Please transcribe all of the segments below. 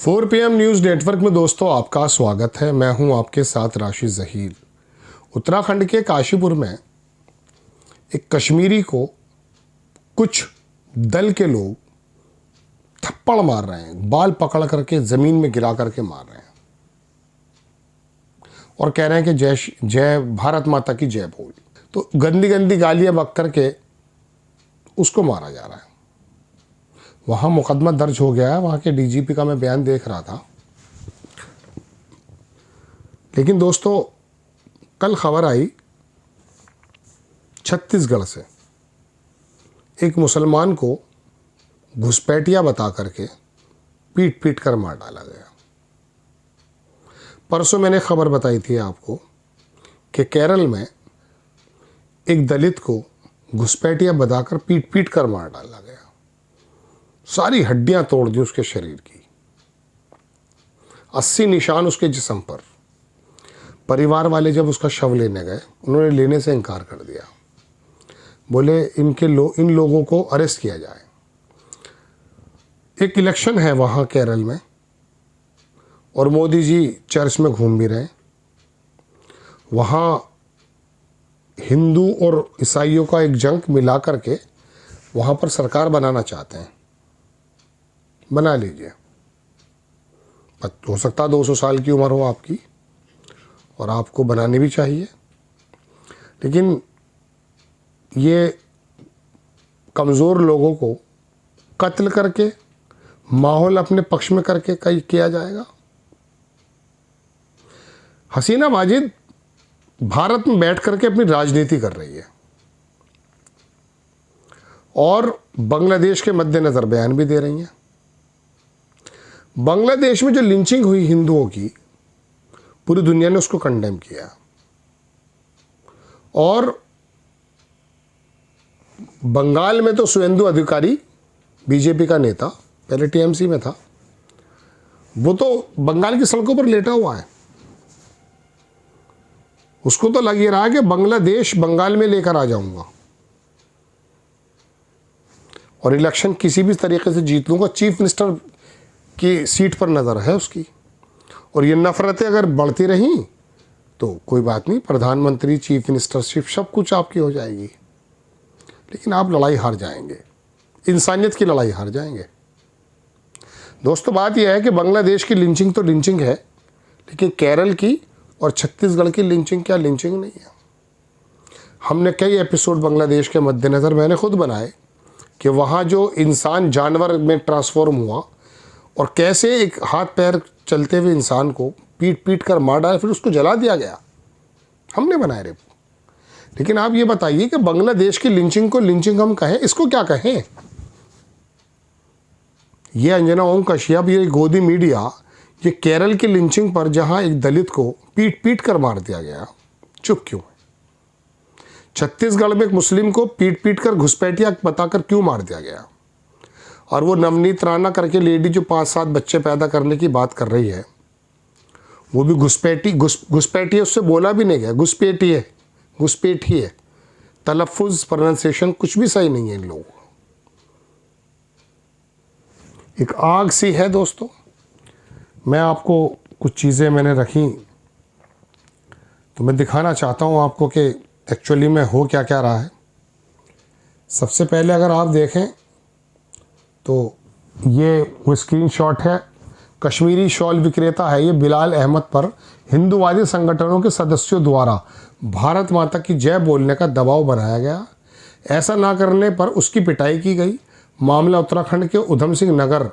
4 PM news network में दोस्तों आपका स्वागत है। मैं हूं आपके साथ राशिद ज़हीर। उत्तराखंड के काशीपुर में एक कश्मीरी को कुछ दल के लोग थप्पड़ मार रहे हैं, बाल पकड़ करके ज़मीन में गिरा करके मार रहे हैं और कह रहे हैं कि जय भारत माता की जय बोल। तो गंदी गंदी गालियाँ बक करके उसको मारा जा रहा है। वहाँ मुकदमा दर्ज हो गया है। वहाँ के डीजीपी का मैं बयान देख रहा था। लेकिन दोस्तों कल खबर आई छत्तीसगढ़ से, एक मुसलमान को घुसपैठिया बता करके पीट पीट कर मार डाला गया। परसों मैंने खबर बताई थी आपको कि केरल में एक दलित को घुसपैठिया बताकर पीट पीट कर मार डाला गया। सारी हड्डियां तोड़ दी उसके शरीर की, 80 निशान उसके जिस्म पर। परिवार वाले जब उसका शव लेने गए, उन्होंने लेने से इनकार कर दिया। बोले इन लोगों को अरेस्ट किया जाए। एक इलेक्शन है वहाँ केरल में और मोदी जी चर्च में घूम भी रहे। वहाँ हिंदू और ईसाइयों का एक जंग मिला करके वहाँ पर सरकार बनाना चाहते हैं। बना लीजिए, हो सकता है 200 साल की उम्र हो आपकी और आपको बनानी भी चाहिए। लेकिन ये कमज़ोर लोगों को कत्ल करके माहौल अपने पक्ष में करके कहीं किया जाएगा। हसीना माजिद भारत में बैठ करके अपनी राजनीति कर रही है और बांग्लादेश के मद्देनज़र बयान भी दे रही हैं। बांग्लादेश में जो लिंचिंग हुई हिंदुओं की, पूरी दुनिया ने उसको कंडेम किया और बंगाल में तो सुवेंदु अधिकारी बीजेपी का नेता, पहले टीएमसी में था, वो तो बंगाल की सड़कों पर लेटा हुआ है। उसको तो लग ही रहा है कि बांग्लादेश बंगाल में लेकर आ जाऊंगा और इलेक्शन किसी भी तरीके से जीत लूंगा। चीफ मिनिस्टर की सीट पर नज़र है उसकी। और ये नफरतें अगर बढ़ती रहीं तो कोई बात नहीं, प्रधानमंत्री, चीफ मिनिस्टरशिप सब कुछ आपकी हो जाएगी। लेकिन आप लड़ाई हार जाएंगे, इंसानियत की लड़ाई हार जाएंगे। दोस्तों बात यह है कि बांग्लादेश की लिंचिंग तो लिंचिंग है, लेकिन केरल की और छत्तीसगढ़ की लिंचिंग क्या लिंचिंग नहीं है। हमने कई एपिसोड बांग्लादेश के मद्देनज़र मैंने खुद बनाए कि वहाँ जो इंसान जानवर में ट्रांसफॉर्म हुआ और कैसे एक हाथ पैर चलते हुए इंसान को पीट पीट कर मार डाला, फिर उसको जला दिया गया। हमने बनाए रे। लेकिन आप ये बताइए कि बांग्लादेश की लिंचिंग को लिंचिंग हम कहें, इसको क्या कहें? ये अंजना ओम कश्यप, ये गोदी मीडिया, ये केरल की लिंचिंग पर जहां एक दलित को पीट पीट कर मार दिया गया, चुप क्यों है? छत्तीसगढ़ में एक मुस्लिम को पीट पीट कर घुसपैठिया बताकर क्यों मार दिया गया? और वो नवनीत राणा करके लेडी जो 5-7 बच्चे पैदा करने की बात कर रही है, वो भी घुसपैठी है। उससे बोला भी नहीं गया, घुसपैठी है। तलफ़ुज़, प्रोनाउंसिएशन कुछ भी सही नहीं है इन लोगों का। एक आग सी है दोस्तों। मैं आपको कुछ चीज़ें मैंने रखी तो मैं दिखाना चाहता हूँ आपको कि एक्चुअली में हो क्या क्या रहा है। सबसे पहले अगर आप देखें तो ये वो स्क्रीनशॉट है। कश्मीरी शॉल विक्रेता है ये बिलाल अहमद पर हिंदूवादी संगठनों के सदस्यों द्वारा भारत माता की जय बोलने का दबाव बनाया गया। ऐसा ना करने पर उसकी पिटाई की गई। मामला उत्तराखंड के उधम सिंह नगर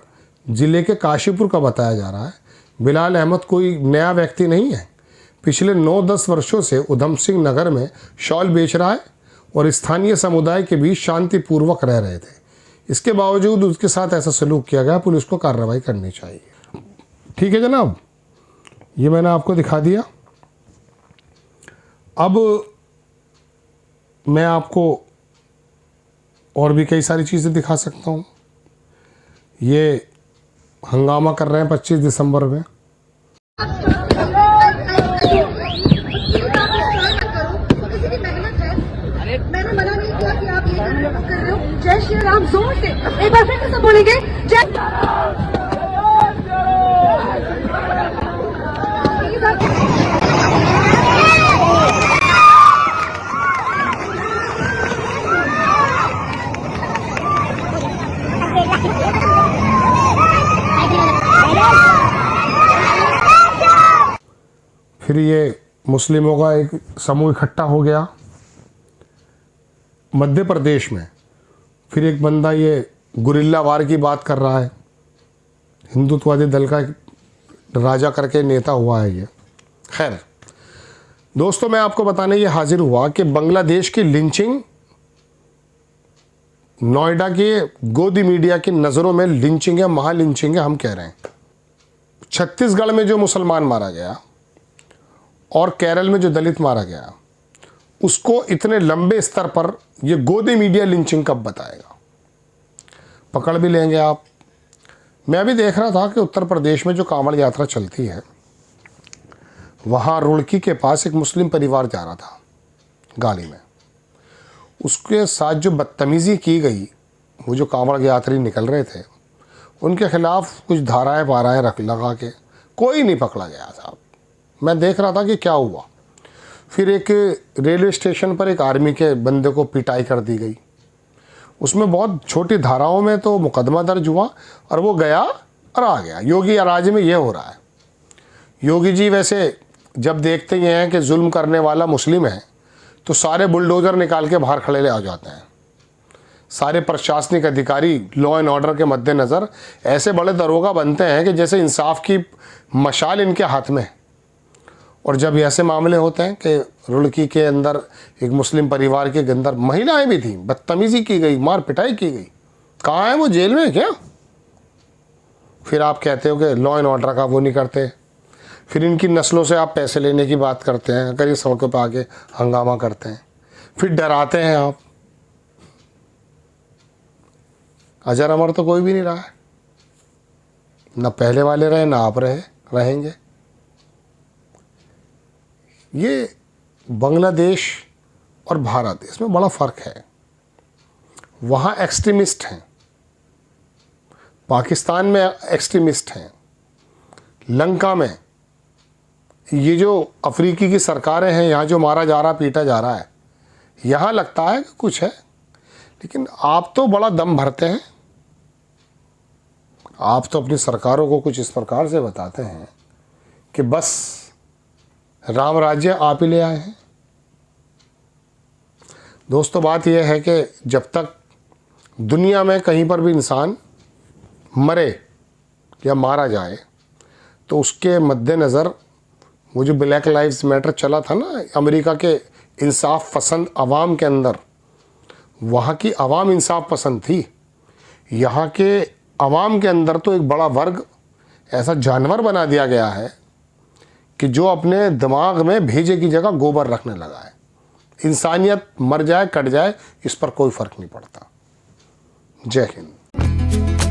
जिले के काशीपुर का बताया जा रहा है। बिलाल अहमद कोई नया व्यक्ति नहीं है। पिछले 9-10 वर्षों से उधम सिंह नगर में शॉल बेच रहा है और स्थानीय समुदाय के बीच शांतिपूर्वक रह रहे थे। इसके बावजूद उसके साथ ऐसा सलूक किया गया, पुलिस को कार्रवाई करनी चाहिए। ठीक है जनाब, ये मैंने आपको दिखा दिया। अब मैं आपको और भी कई सारी चीज़ें दिखा सकता हूँ। ये हंगामा कर रहे हैं 25 दिसंबर में। मैंने मना नहीं किया कि आप ये कर रहे हो। जय श्री राम जोर से एक बार फिर से बोलेंगे, जय फिर ये मुस्लिमों का एक समूह इकट्ठा हो गया मध्य प्रदेश में। फिर एक बंदा ये गुरिल्ला वार की बात कर रहा है, हिंदुत्ववादी दल का एक राजा करके नेता हुआ है ये। खैर दोस्तों, मैं आपको बताने ये हाजिर हुआ कि बांग्लादेश की लिंचिंग नोएडा के गोदी मीडिया की नज़रों में लिंचिंग है, महालिंचिंग है हम कह रहे हैं। छत्तीसगढ़ में जो मुसलमान मारा गया और केरल में जो दलित मारा गया, उसको इतने लंबे स्तर पर ये गोदी मीडिया लिंचिंग कब बताएगा? पकड़ भी लेंगे आप। मैं अभी देख रहा था कि उत्तर प्रदेश में जो कांवड़ यात्रा चलती है, वहाँ रुड़की के पास एक मुस्लिम परिवार जा रहा था गाड़ी में, उसके साथ जो बदतमीज़ी की गई, वो जो कांवड़ यात्री निकल रहे थे उनके खिलाफ कुछ धाराएं वाराएं रख लगा के कोई नहीं पकड़ा गया साहब। मैं देख रहा था कि क्या हुआ। फिर एक रेलवे स्टेशन पर एक आर्मी के बंदे को पिटाई कर दी गई, उसमें बहुत छोटी धाराओं में तो मुकदमा दर्ज हुआ और वो गया और आ गया। योगी राज्य में ये हो रहा है। योगी जी वैसे जब देखते ही हैं कि जुल्म करने वाला मुस्लिम है तो सारे बुलडोज़र निकाल के बाहर खड़े आ जाते हैं। सारे प्रशासनिक अधिकारी लॉ एंड ऑर्डर के मद्देनज़र ऐसे बड़े दरोगा बनते हैं कि जैसे इंसाफ की मशाल इनके हाथ में। और जब ऐसे मामले होते हैं कि रुड़की के अंदर एक मुस्लिम परिवार के अंदर महिलाएं भी थीं, बदतमीज़ी की गई, मार पिटाई की गई, कहाँ है वो? जेल में क्या? फिर आप कहते हो कि लॉ एंड ऑर्डर का वो नहीं करते। फिर इनकी नस्लों से आप पैसे लेने की बात करते हैं, अगर ये सड़कों पर आके हंगामा करते हैं, फिर डराते हैं आप। अजर अमर तो कोई भी नहीं रहा है, ना पहले वाले रहे ना आप रहेंगे। ये बांग्लादेश और भारत, इसमें बड़ा फ़र्क है। वहाँ एक्सट्रीमिस्ट हैं, पाकिस्तान में एक्सट्रीमिस्ट हैं, लंका में ये जो अफ्रीकी की सरकारें हैं, यहाँ जो मारा जा रहा पीटा जा रहा है, यहाँ लगता है कि कुछ है, लेकिन आप तो बड़ा दम भरते हैं। आप तो अपनी सरकारों को कुछ इस प्रकार से बताते हैं कि बस राम राज्य आप ही ले आए हैं। दोस्तों, बात यह है कि जब तक दुनिया में कहीं पर भी इंसान मरे या मारा जाए तो उसके मद्देनज़र वो जो ब्लैक लाइव्स मैटर चला था ना अमेरिका के इंसाफ पसंद अवाम के अंदर, वहाँ की अवाम इंसाफ पसंद थी। यहाँ के अवाम के अंदर तो एक बड़ा वर्ग ऐसा जानवर बना दिया गया है कि जो अपने दिमाग में भेजे की जगह गोबर रखने लगा है। इंसानियत मर जाए कट जाए इस पर कोई फ़र्क नहीं पड़ता। जय हिंद।